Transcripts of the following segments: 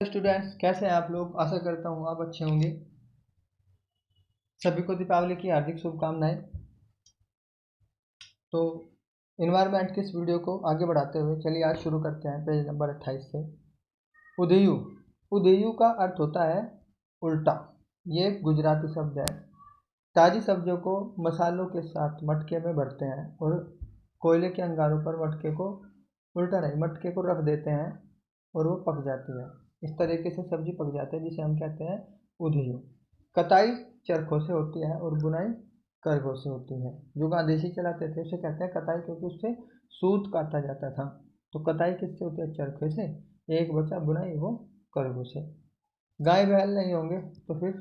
Students, कैसे हैं आप लोग। आशा करता हूँ आप अच्छे होंगे। सभी को दीपावली की हार्दिक शुभकामनाएं। तो इन्वायरमेंट की इस वीडियो को आगे बढ़ाते हुए चलिए आज शुरू करते हैं पेज नंबर 28 से। उदयू। उदयू का अर्थ होता है उल्टा। ये एक गुजराती शब्द है। ताज़ी सब्जियों को मसालों के साथ मटके में भरते हैं और कोयले के अंगारों पर मटके को उल्टा नहीं, मटके को रख देते हैं और वो पक जाती है। इस तरीके से सब्जी पक जाती है जिसे हम कहते हैं उधियू। कटाई चरखों से होती है और बुनाई करघों से होती है। जो गांधीजी चलाते थे उसे कहते हैं कताई, क्योंकि उससे सूत काटा जाता था। तो कताई किससे होती है? चरखे से। एक बचा बुनाई, वो करघों से। गाय बैल नहीं होंगे तो फिर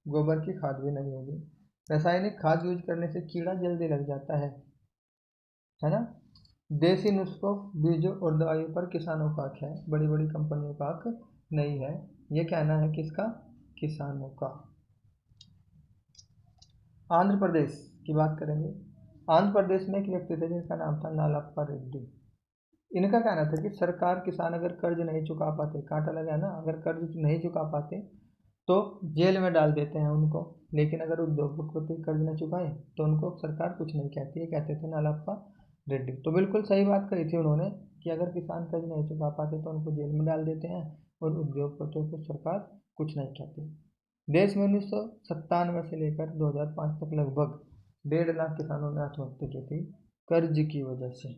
गोबर की खाद भी नहीं होगी। रासायनिक खाद यूज करने से कीड़ा जल्दी लग जाता है ना। देसी नुस्खों, बीजों और दवाइयों पर किसानों का हक है, बड़ी बड़ी कंपनियों का हक नहीं है। ये कहना है किसका? किसानों का। आंध्र प्रदेश की बात करेंगे। आंध्र प्रदेश में एक व्यक्ति थे जिनका नाम था नालाप्पा रेड्डी। इनका कहना था कि सरकार, किसान अगर कर्ज नहीं चुका पाते, कांटा लगा है ना, अगर कर्ज नहीं चुका पाते तो जेल में डाल देते हैं उनको, लेकिन अगर उद्योगपति कर्ज न चुकाए तो उनको सरकार कुछ नहीं कहती है, कहते थे नालाप्पा रेड्डी। तो बिल्कुल सही बात कही थी उन्होंने कि अगर किसान कर्ज नहीं चुका पाते तो उनको जेल में डाल देते हैं और उद्योगपतियों को सरकार कुछ नहीं कहती। देश में 1997 से लेकर 2005 तक लगभग 1.5 लाख किसानों ने आत्महत्या की थी कर्ज की वजह से।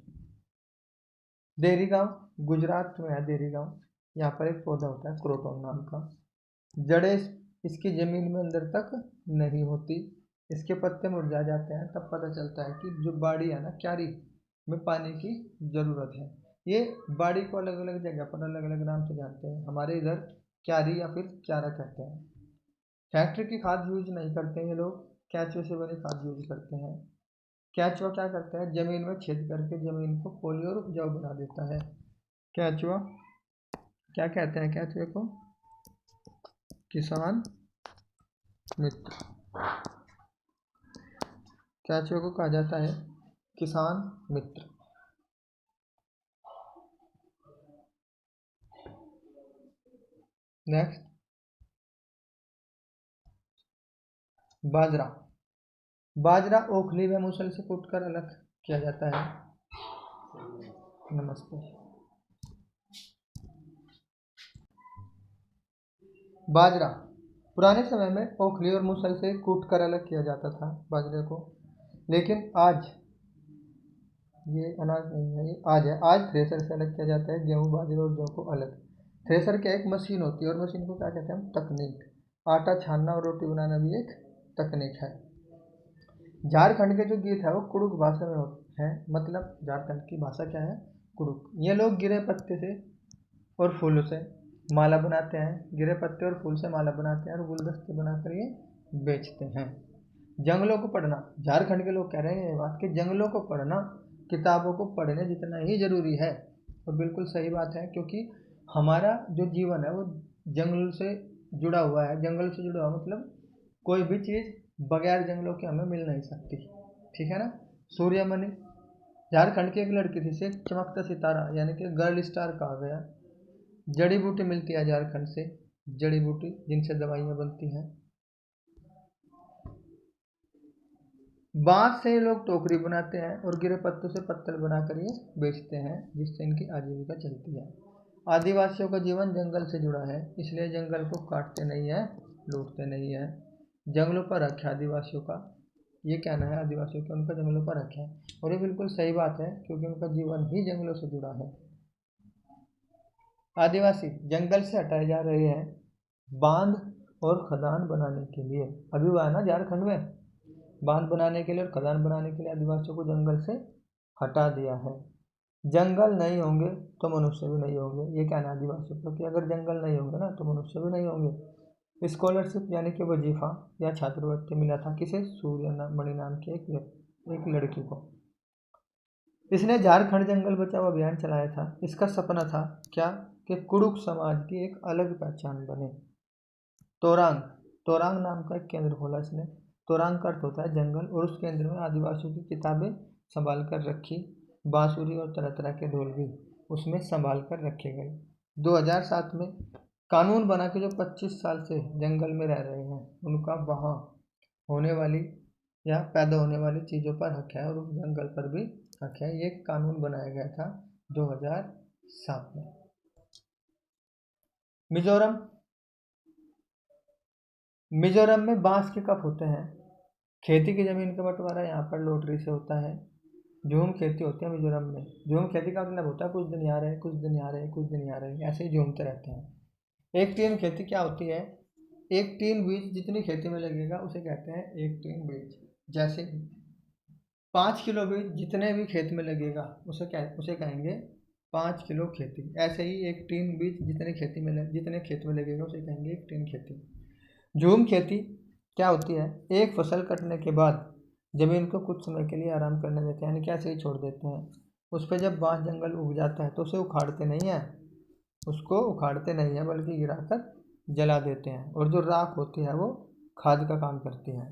देरी गांव, गुजरात में है देरी गांव। यहाँ पर एक पौधा होता है क्रोटोन नाम का। जड़ें इसकी जमीन में अंदर तक नहीं होती। इसके पत्ते मुरझा जाते हैं, तब पता चलता है कि जो बाड़ी है ना, क्यारी में पानी की ज़रूरत है। ये बाड़ी को अलग अलग जगह पर अलग अलग नाम से जानते हैं। हमारे इधर क्यारी या फिर क्यारा कहते हैं। फैक्ट्री की खाद यूज नहीं करते ये लोग, केंचुए से बनी खाद यूज करते हैं। केंचुआ क्या करता है? जमीन में छेद करके जमीन को पोली और उपजाऊ बना देता है। केंचुआ क्या कहते हैं? केंचुए को किसान मित्र। केंचुए को कहा जाता है किसान मित्र। नेक्स्ट, बाजरा। बाजरा ओखली व मूसल से कूटकर अलग किया जाता है। नमस्ते। बाजरा पुराने समय में ओखली और मूसल से कूटकर अलग किया जाता था बाजरे को, लेकिन आज ये अनाज नहीं है, ये आज है। आज थ्रेसर से अलग किया जाता है गेहूँ, बाजरे और जौ को अलग। थ्रेसर क्या एक मशीन होती है और मशीन को क्या कहते हैं हम? तकनीक। आटा छानना और रोटी बनाना भी एक तकनीक है। झारखंड के जो गीत है वो कुड़ुक भाषा में होते हैं। मतलब झारखंड की भाषा क्या है? कुड़ुक। ये लोग गिरे पत्ते से और फूलों से माला बनाते हैं। गिरे पत्ते और फूल से माला बनाते हैं और गुलदस्ते बनाकर ये बेचते हैं। जंगलों को पढ़ना। झारखंड के लोग कह रहे हैं ये बात कि जंगलों को पढ़ना किताबों को पढ़ने जितना ही ज़रूरी है। और बिल्कुल सही बात है, क्योंकि हमारा जो जीवन है वो जंगल से जुड़ा हुआ है। जंगल से जुड़ा हुआ मतलब कोई भी चीज़ बगैर जंगलों के हमें मिल नहीं सकती, ठीक है ना। सूर्यमणि झारखंड की एक लड़की थी, से चमकता सितारा यानी कि गर्ल स्टार कहा गया। जड़ी बूटी मिलती है झारखंड से, जड़ी बूटी जिनसे दवाइयाँ बनती हैं। बांस से लोग टोकरी बनाते हैं और गिरे पत्तों से पत्तल बनाकर ये बेचते हैं, जिससे इनकी आजीविका चलती है। आदिवासियों का जीवन जंगल से जुड़ा है, इसलिए जंगल को काटते नहीं है, लूटते नहीं है। जंगलों पर हक है आदिवासियों का, ये कहना है आदिवासियों का, उनका जंगलों पर हक है। और ये बिल्कुल सही बात है, क्योंकि उनका जीवन ही जंगलों से जुड़ा है। आदिवासी जंगल से हटाए जा रहे हैं बांध और खदान बनाने के लिए। अभी हुआ है ना झारखंड में, बांध बनाने के लिए और खदान बनाने के लिए आदिवासियों को जंगल से हटा दिया है। जंगल नहीं होंगे तो मनुष्य भी नहीं होंगे, ये कहना है आदिवासियों का कि अगर जंगल नहीं होंगे ना तो मनुष्य भी नहीं होंगे। स्कॉलरशिप यानी कि वजीफा या छात्रवृत्ति मिला था किसे? सूर्यमणि नाम की एक लड़की को। इसने झारखंड जंगल बचाओ अभियान चलाया था। इसका सपना था क्या? कि कुड़ुक समाज की एक अलग पहचान बने। तोरांग, तोरांग नाम का एक केंद्र खोला इसने। तोरांग का अर्थ होता है जंगल, और उस केंद्र में आदिवासियों की किताबें संभाल कर रखी। बांसुरी और तरह तरह के ढोल भी उसमें संभाल कर रखे गए। 2007 में कानून बना के जो 25 साल से जंगल में रह रहे हैं उनका वहाँ होने वाली या पैदा होने वाली चीज़ों पर हक है और उस जंगल पर भी हक है। ये कानून बनाया गया था 2007 में। मिजोरम में बांस के कब होते हैं? खेती की ज़मीन का बंटवारा यहाँ पर लॉटरी से होता है। झूम खेती होती है मिजोरम में। झूम खेती का मतलब होता है कुछ दिन यहाँ रहे, कुछ दिन यहाँ रहे, कुछ दिन यहाँ रहे, ऐसे ही झूमते रहते हैं। एक टीन खेती क्या होती है? एक टीन बीज जितनी खेती में लगेगा उसे कहते हैं एक टीन बीज। जैसे 5 किलो बीज जितने भी खेत में लगेगा उसे कहेंगे 5 किलो खेती। ऐसे ही एक टीन बीज जितने खेत में लगेगा उसे कहेंगे एक टीन खेती। झूम खेती क्या होती है? एक फसल कटने के बाद जमीन को कुछ समय के लिए आराम करने देते हैं, यानी कि ऐसे ही छोड़ देते हैं। उस पर जब बांस जंगल उग जाता है तो उसे उखाड़ते नहीं है, बल्कि गिराकर जला देते हैं और जो राख होती है वो खाद का काम करती है।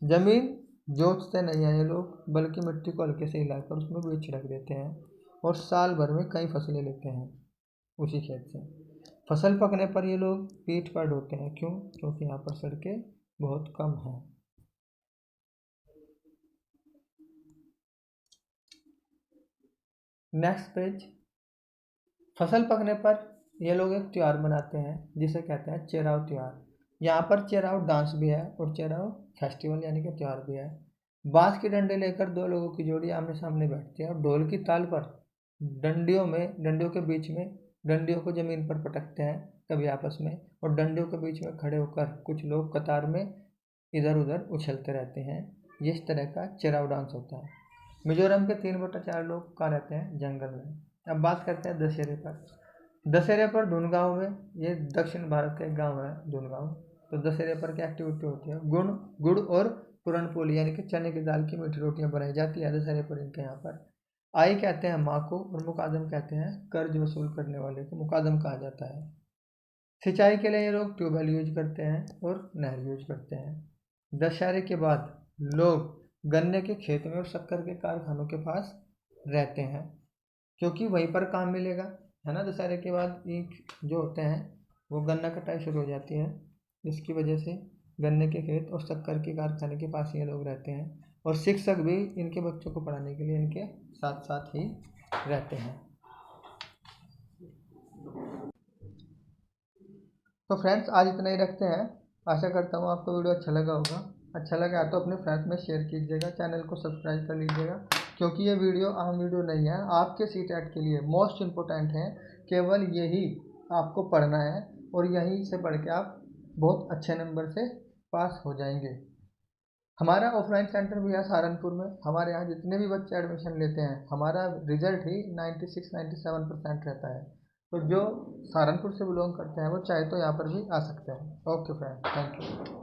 जमीन जोतते नहीं है ये लोग, बल्कि मिट्टी को हल्के से हिलाकर उसमें बीज छिड़क देते हैं और साल भर में कई फसलें लेते हैं उसी खेत से। फसल पकने पर ये लोग पीठ पर ढोते हैं। क्यों? क्योंकि यहाँ पर सड़कें बहुत कम हैं। Next page. फसल पकने पर ये लोग एक त्यौहार मनाते हैं जिसे कहते हैं चेराव त्यौहार। यहाँ पर चेराव डांस भी है और चेराव फेस्टिवल यानी कि त्यौहार भी है। बांस के डंडे लेकर दो लोगों की जोड़ी आमने सामने बैठती है और ढोल की ताल पर डंडियों के बीच में डंडियों को जमीन पर पटकते हैं कभी आपस में, और डंडियों के बीच में खड़े होकर कुछ लोग कतार में इधर उधर उछलते रहते हैं। ये इस तरह का चेराव डांस होता है। मिजोरम के 3/4 लोग कहाँ रहते हैं? जंगल में। अब बात करते हैं दशहरे पर। दशहरे पर धुनगांव में, ये दक्षिण भारत का एक गांव है धुनगांव, तो दशहरे पर क्या एक्टिविटी होती है? गुड़ और पुरनपोली यानी कि चने की दाल की मीठी रोटियां बनाई जाती है दशहरे पर इनके यहाँ पर। आई कहते हैं माँ को और मुकादम कहते हैं कर्ज वसूल करने वाले को, मुकादम कहा जाता है। सिंचाई के लिए ये लोग ट्यूबवेल यूज करते हैं और नहर यूज करते हैं। दशहरे के बाद लोग गन्ने के खेत में और शक्कर के कारखानों के पास रहते हैं क्योंकि वहीं पर काम मिलेगा, है ना। दशहरे के बाद ईख जो होते हैं वो गन्ना कटाई शुरू हो जाती है, जिसकी वजह से गन्ने के खेत और शक्कर के कारखाने के पास ये लोग रहते हैं और शिक्षक भी इनके बच्चों को पढ़ाने के लिए इनके साथ साथ ही रहते हैं। तो फ्रेंड्स आज इतना ही रखते हैं। आशा करता हूँ आपको वीडियो अच्छा लगा होगा। अच्छा लगा तो अपने फ्रेंड्स में शेयर कीजिएगा, चैनल को सब्सक्राइब कर लीजिएगा, क्योंकि ये वीडियो आम वीडियो नहीं है, आपके सीटेट के लिए मोस्ट इम्पोर्टेंट है। केवल यही आपको पढ़ना है और यहीं से पढ़ के आप बहुत अच्छे नंबर से पास हो जाएंगे। हमारा ऑफलाइन सेंटर भी है सहारनपुर में। हमारे यहाँ जितने भी बच्चे एडमिशन लेते हैं हमारा रिजल्ट ही 96-97% रहता है। तो जो सहारनपुर से बिलोंग करते हैं वो चाहे तो यहाँ पर भी आ सकते हैं। Okay friend, thank you.